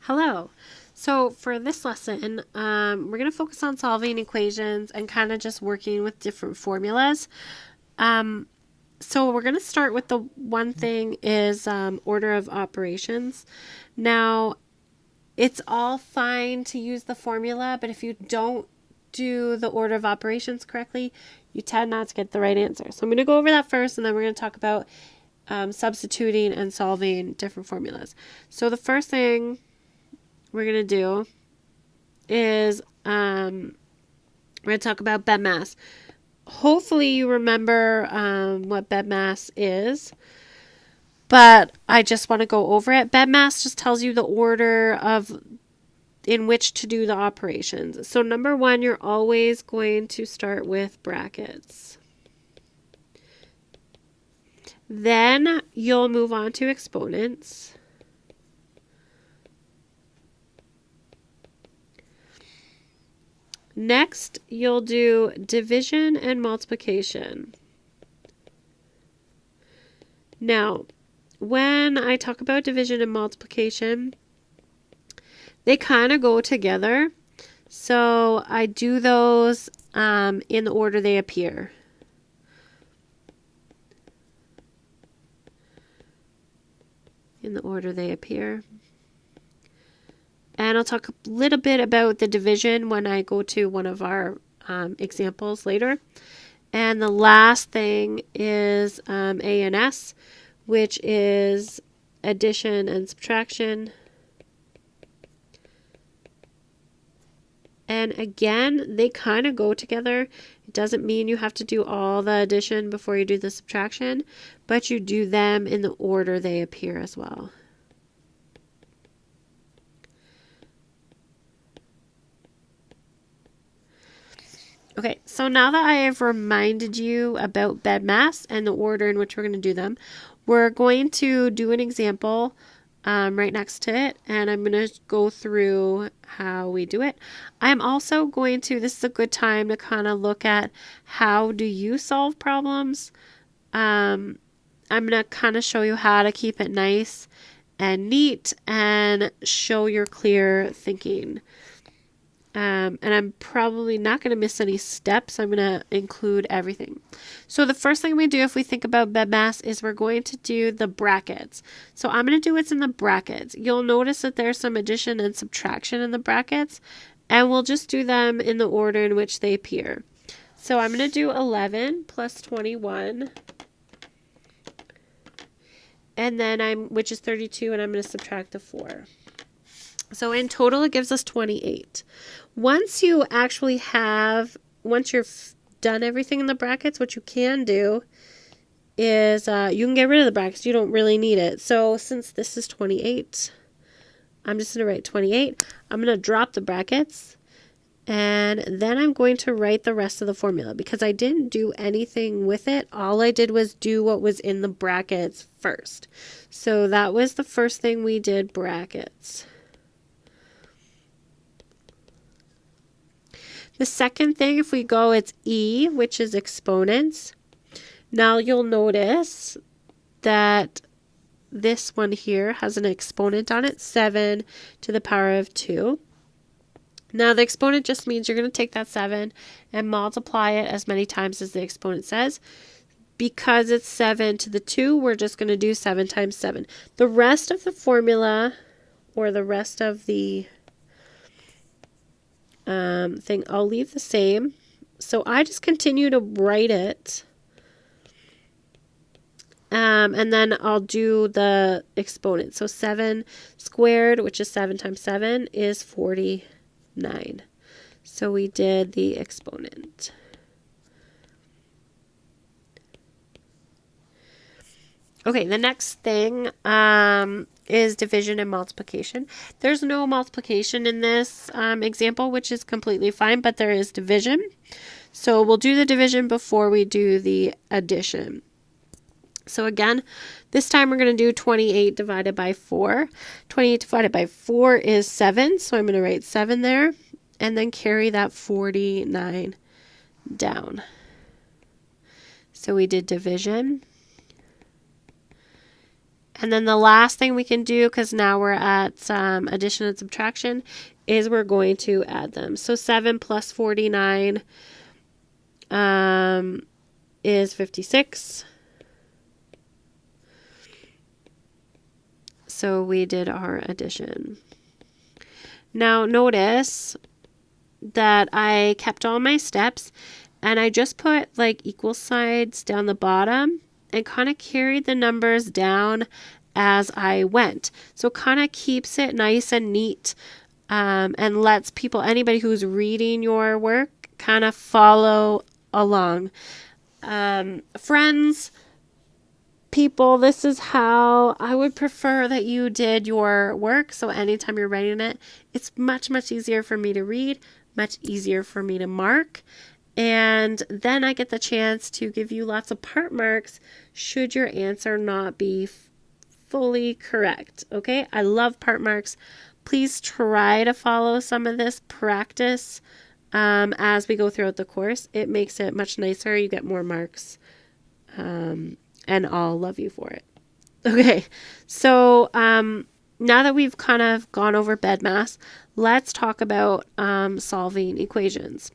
Hello. So for this lesson, we're going to focus on solving equations and kind of just working with different formulas. So we're going to start with the one thing is order of operations. Now, it's all fine to use the formula, but if you don't do the order of operations correctly, you tend not to get the right answer. So I'm going to go over that first, and then we're going to talk about substituting and solving different formulas. So the first thing we're going to do is we're going to talk about BEDMAS. Hopefully you remember what BEDMAS is, but I just want to go over it. BEDMAS just tells you the order of in which to do the operations. So number one, you're always going to start with brackets. Then you'll move on to exponents. Next, you'll do division and multiplication. Now, when I talk about division and multiplication, they kind of go together. So I do those in the order they appear. In the order they appear. And I'll talk a little bit about the division when I go to one of our examples later. And the last thing is A and S, which is addition and subtraction. And again, they kind of go together. It doesn't mean you have to do all the addition before you do the subtraction, but you do them in the order they appear as well. Okay, so now that I have reminded you about BEDMAS and the order in which we're going to do them, we're going to do an example right next to it, and I'm going to go through how we do it. I'm also going to, this is a good time to kind of look at how do you solve problems. I'm going to kind of show you how to keep it nice and neat and show your clear thinking. And I'm probably not going to miss any steps. I'm going to include everything. So the first thing we do if we think about BEDMAS is we're going to do the brackets. So I'm going to do what's in the brackets. You'll notice that there's some addition and subtraction in the brackets, and we'll just do them in the order in which they appear. So I'm going to do 11 plus 21, and then which is 32, and I'm going to subtract the 4. So in total, it gives us 28. Once you've done everything in the brackets, what you can do is you can get rid of the brackets. You don't really need it. So since this is 28, I'm just going to write 28. I'm going to drop the brackets, and then I'm going to write the rest of the formula because I didn't do anything with it. All I did was do what was in the brackets first. So that was the first thing we did, brackets. The second thing, if we go, it's E, which is exponents. Now you'll notice that this one here has an exponent on it, 7 to the power of 2. Now the exponent just means you're going to take that 7 and multiply it as many times as the exponent says. Because it's 7 to the 2, we're just going to do 7 times 7. The rest of the formula, or the rest of the thing, I'll leave the same. So I just continue to write it. And then I'll do the exponent. So 7 squared, which is 7 times 7, is 49. So we did the exponent. Okay, the next thing is division and multiplication. There's no multiplication in this example, which is completely fine, but there is division. So we'll do the division before we do the addition. So again, this time we're going to do 28 divided by 4. 28 divided by 4 is 7, so I'm going to write 7 there, and then carry that 49 down. So we did division. And then the last thing we can do, because now we're at addition and subtraction, is we're going to add them. So 7 plus 49 is 56. So we did our addition. Now notice that I kept all my steps and I just put like equal signs down the bottom and kind of carried the numbers down as I went. So kind of keeps it nice and neat and lets people, anybody who's reading your work, kind of follow along. Friends, people, this is how I would prefer that you did your work. So anytime you're writing it, it's much, much easier for me to read, much easier for me to mark. And then I get the chance to give you lots of part marks should your answer not be fully correct. Okay, I love part marks. Please try to follow some of this practice as we go throughout the course. It makes it much nicer. You get more marks. And I'll love you for it. Okay, so now that we've kind of gone over BEDMAS, let's talk about solving equations.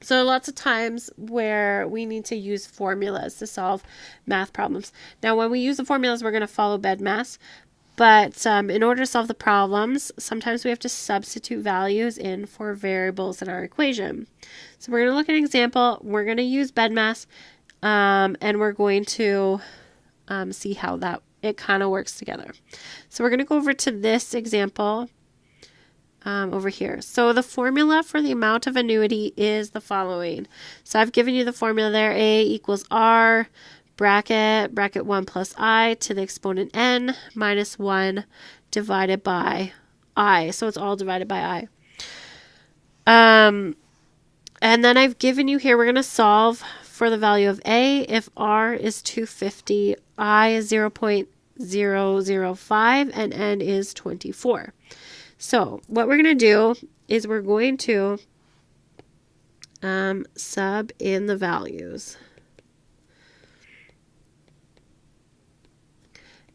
So lots of times where we need to use formulas to solve math problems. Now, when we use the formulas, we're going to follow BEDMAS. But in order to solve the problems, sometimes we have to substitute values in for variables in our equation. So we're going to look at an example. We're going to use BEDMAS. And we're going to see how it kind of works together. So we're going to go over to this example over here. So the formula for the amount of annuity is the following. So I've given you the formula there. A equals R, bracket 1 plus I to the exponent n minus 1 divided by I. So it's all divided by I. And then I've given you here, we're going to solve for the value of A. If R is 250, I is 0.005, and N is 24. So what we're going to do is we're going to sub in the values.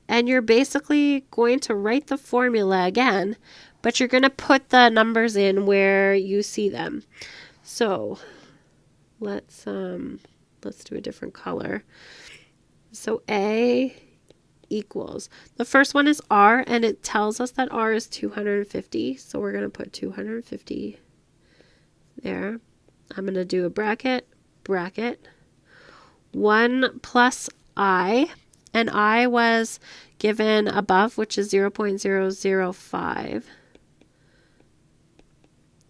And you're basically going to write the formula again, but you're going to put the numbers in where you see them. So let's do a different color. So A equals, the first one is R, and it tells us that R is 250. So we're going to put 250 there. I'm going to do a bracket 1 plus I, and I was given above, which is 0.005.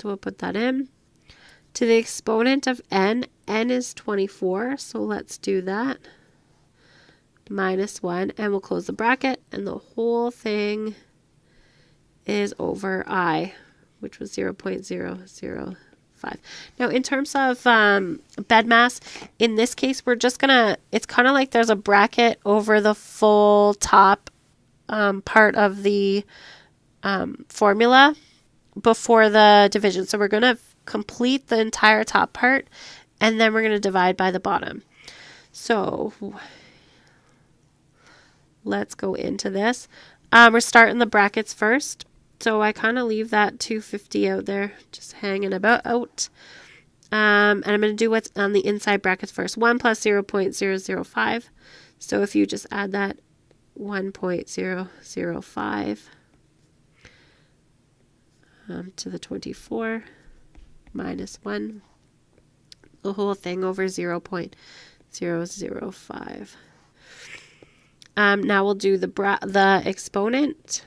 So we'll put that in. To the exponent of n is 24, so let's do that. Minus 1, and we'll close the bracket, and the whole thing is over I, which was 0.005. Now, in terms of BEDMAS, in this case, we're just it's kind of like there's a bracket over the full top part of the formula before the division. So we're going to complete the entire top part, and then we're going to divide by the bottom. So let's go into this. We're starting the brackets first. So I kind of leave that 250 out there, just hanging about out. And I'm going to do what's on the inside brackets first. 1 plus 0.005. So if you just add that 1.005 to the 24 minus 1, the whole thing over 0.005. Now we'll do the exponent.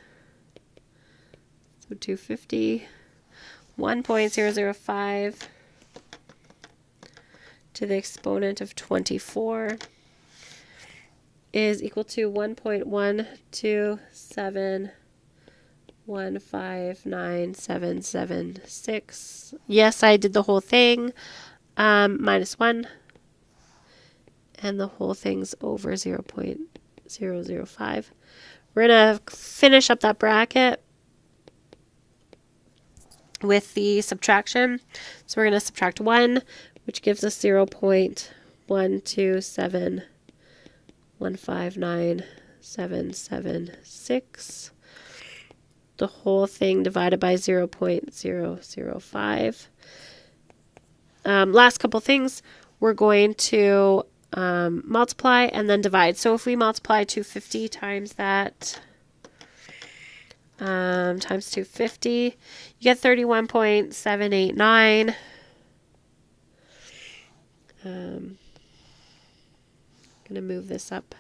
So 250, 1.005 to the exponent of 24 is equal to 1.127159776. Yes, I did the whole thing. Minus 1. And the whole thing's over 0.005. We're going to finish up that bracket with the subtraction. So we're going to subtract 1, which gives us 0.127159776. 0.776. The whole thing divided by 0.005. Last couple things, we're going to multiply and then divide. So if we multiply 250 times that, times 250, you get 31.789. I'm going to move this up.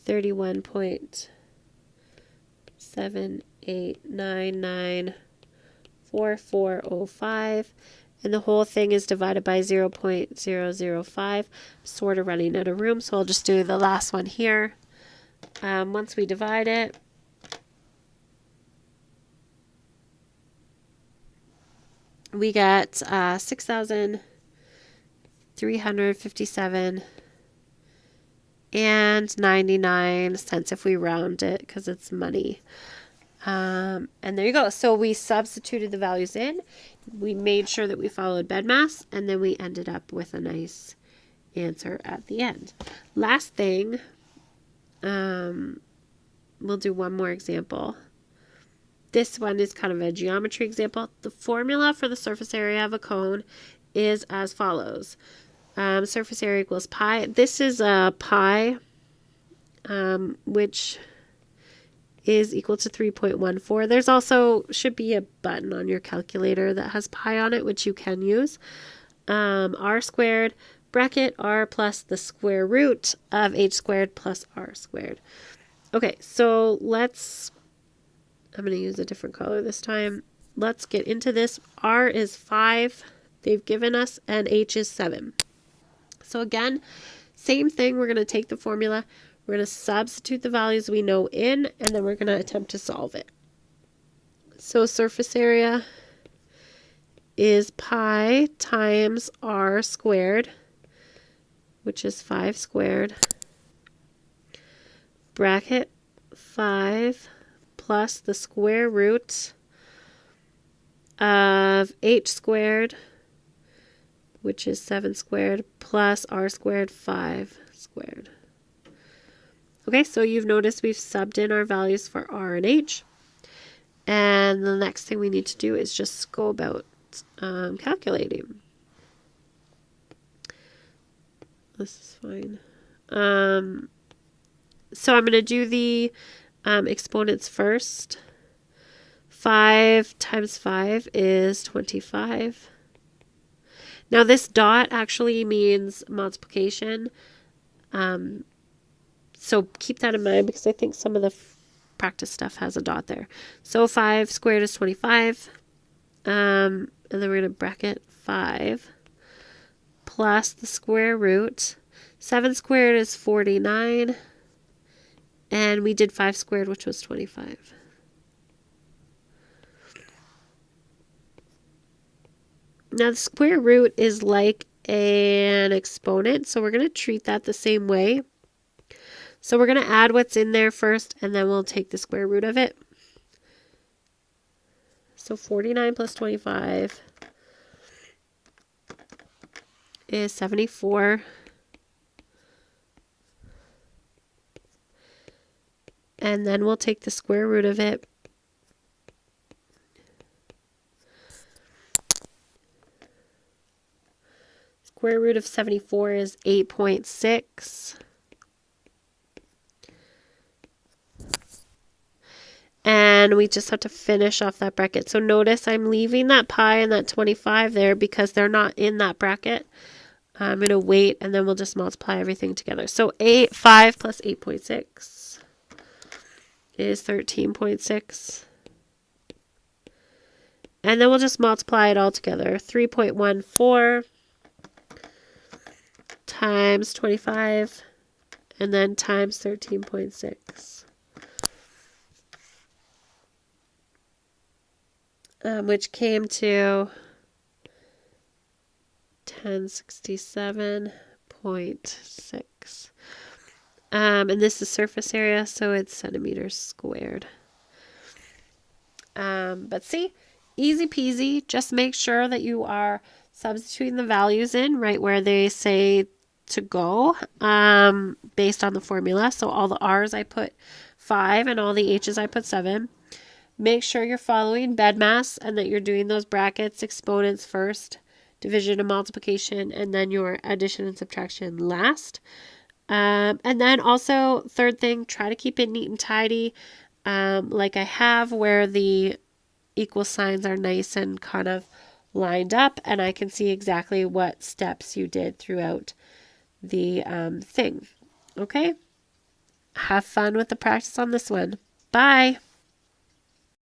31.78994405, and the whole thing is divided by 0.005. Sort of running out of room, so I'll just do the last one here. Once we divide it, we get 6,357 and 99 cents if we round it because it's money. And there you go. So we substituted the values in. We made sure that we followed BEDMAS, and then we ended up with a nice answer at the end. Last thing, we'll do one more example. This one is kind of a geometry example. The formula for the surface area of a cone is as follows. Surface area equals pi. This is a pi, which is equal to 3.14. There's also should be a button on your calculator that has pi on it, which you can use. R squared, bracket r plus the square root of h squared plus r squared. Okay, so I'm going to use a different color this time. Let's get into this. R is 5, they've given us, and h is 7. So again, same thing. We're going to take the formula. We're going to substitute the values we know in, and then we're going to attempt to solve it. So surface area is pi times r squared, which is 5 squared, bracket 5 plus the square root of h squared, which is 7 squared, plus r squared, 5 squared. Okay, so you've noticed we've subbed in our values for r and h. And the next thing we need to do is just go about calculating. This is fine. So I'm going to do the exponents first. 5 times 5 is 25. Now this dot actually means multiplication. So keep that in mind because I think some of the practice stuff has a dot there. So 5 squared is 25. And then we're going to bracket 5 plus the square root. 7 squared is 49. And we did 5 squared, which was 25. Now the square root is like an exponent, so we're going to treat that the same way. So we're going to add what's in there first, and then we'll take the square root of it. So 49 plus 25 is 74. And then we'll take the square root of it. Square root of 74 is 8.6. And we just have to finish off that bracket. So notice I'm leaving that pi and that 25 there because they're not in that bracket. I'm going to wait and then we'll just multiply everything together. So 5 plus 8.6 is 13.6. And then we'll just multiply it all together. 3.14 times 25 and then times 13.6. Which came to 1067.6. And this is surface area, so it's centimeters squared. But see, easy peasy. Just make sure that you are substituting the values in right where they say to go based on the formula. So all the R's I put 5 and all the H's I put 7. Make sure you're following BEDMAS and that you're doing those brackets, exponents first, division and multiplication, and then your addition and subtraction last. And then also, third thing, try to keep it neat and tidy, like I have, where the equal signs are nice and kind of lined up, and I can see exactly what steps you did throughout the thing. Okay? Have fun with the practice on this one. Bye!